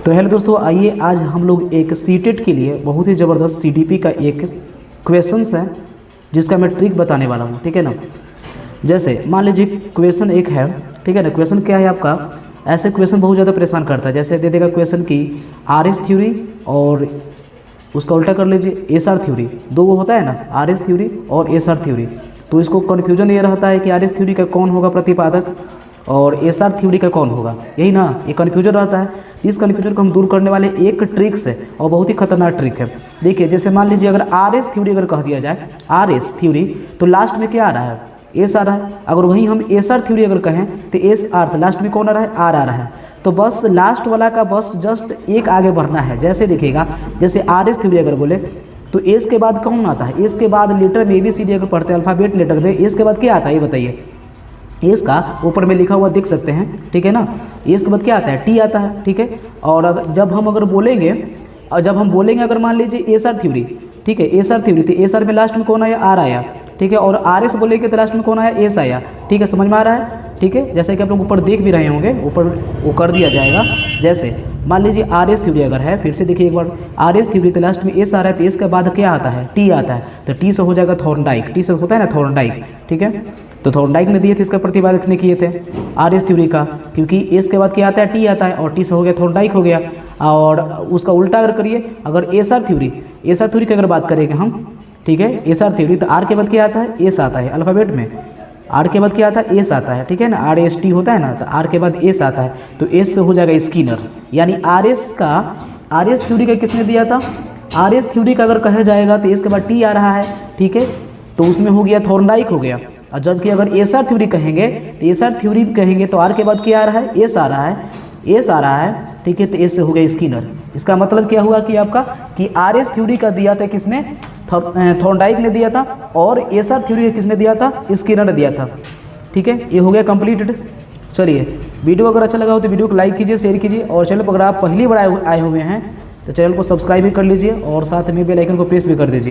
तो हेलो दोस्तों, आइए आज हम लोग एक सीटेट के लिए बहुत ही ज़बरदस्त सीडीपी का एक क्वेश्चंस है जिसका मैं ट्रिक बताने वाला हूँ। ठीक है ना। जैसे मान लीजिए क्वेश्चन एक है, ठीक है ना। क्वेश्चन क्या है आपका, ऐसे क्वेश्चन बहुत ज़्यादा परेशान करता है। जैसे दे देगा क्वेश्चन की आर एस थ्योरी और उसका उल्टा कर लीजिए एस आर थ्योरी। दो वो होता है ना, आर एस थ्योरी और एस आर थ्योरी। तो इसको कन्फ्यूजन ये रहता है कि आर एस थ्योरी का कौन होगा प्रतिपादक और एस आर थ्योरी का कौन होगा, यही ना, ये कन्फ्यूजन रहता है। इस कन्फ्यूजन को हम दूर करने वाले एक ट्रिक्स है और बहुत ही खतरनाक ट्रिक है। देखिए, जैसे मान लीजिए अगर आर एस थ्योरी अगर कह दिया जाए, आर एस थ्योरी, तो लास्ट में क्या आ रहा है, एस आ रहा है। अगर वहीं हम एस आर थ्योरी अगर कहें तो एस आर, तो लास्ट में कौन आ रहा है, आर आ रहा है। तो बस लास्ट वाला का बस जस्ट एक आगे बढ़ना है। जैसे देखिएगा, जैसे आर एस थ्योरी अगर बोले तो एस के बाद कौन आता है, एस के बाद लेटर में ABCD अगर पढ़ते हैं अल्फ़ाबेट लेटर में, एस के बाद क्या आता है ये बताइए। एस का ऊपर में लिखा हुआ देख सकते हैं, ठीक है ना। एस के बाद क्या आता है, टी आता है, ठीक है। और जब हम बोलेंगे अगर मान लीजिए एस आर थ्योरी, ठीक है, एस आर थ्योरी, तो एस आर में लास्ट में कौन आया, आर आया, ठीक है। और आर एस बोलेंगे तो लास्ट में कौन आया, एस आया, ठीक है। समझ में आ रहा है, ठीक है। जैसे कि आप लोग ऊपर देख भी रहे होंगे, ऊपर वो कर दिया जाएगा। जैसे मान लीजिए आर एस थ्योरी अगर है, फिर से देखिए एक बार, आर एस थ्योरी तो लास्ट में एस आ रहा है, तो एस के बाद क्या आता है, टी आता है। तो टी से हो जाएगा थॉर्नडाइक, टी से होता है ना थॉर्नडाइक, ठीक है। तो थॉर्नडाइक ने दिए थे, इसका प्रतिपादक ने किए थे आर एस थ्योरी का, क्योंकि एस के बाद क्या आता है, टी आता है, और टी से हो गया थॉर्नडाइक हो गया। और उसका उल्टा अगर करिए, अगर एस आर थ्योरी की अगर बात करेंगे हम, ठीक है, एस आर थ्योरी, तो आर के बाद क्या आता है, एस आता है अल्फ़ाबेट में। आर के बाद क्या आता है, एस आता है, ठीक है ना। आर एस टी होता है ना, तो आर के बाद एस आता है, तो एस से हो जाएगा स्किनर। यानी आर एस थ्योरी का किसने दिया था, आर एस थ्योरी का अगर कहा जाएगा तो एस के बाद टी आ रहा है, ठीक है, तो उसमें हो गया थॉर्नडाइक हो गया। और जबकि अगर एस आर थ्योरी कहेंगे तो एस आर थ्योरी कहेंगे तो आर के बाद क्या आ रहा है, एस आ रहा है, एस आ रहा है, ठीक है। तो एस से हो गया स्किनर। इसका मतलब क्या हुआ कि आपका कि आर एस थ्योरी का दिया था किसने, थॉर्नडाइक ने दिया था, और एस आर थ्योरी किसने दिया था, स्किनर ने दिया था, ठीक है। ये हो गया कंप्लीटेड। चलिए, वीडियो अगर अच्छा लगा हो तो वीडियो को लाइक कीजिए, शेयर कीजिए, और चैनल पर अगर आप पहली बार आए हुए हैं तो चैनल को सब्सक्राइब भी कर लीजिए और साथ में बेल आइकन को प्रेस भी कर दीजिए।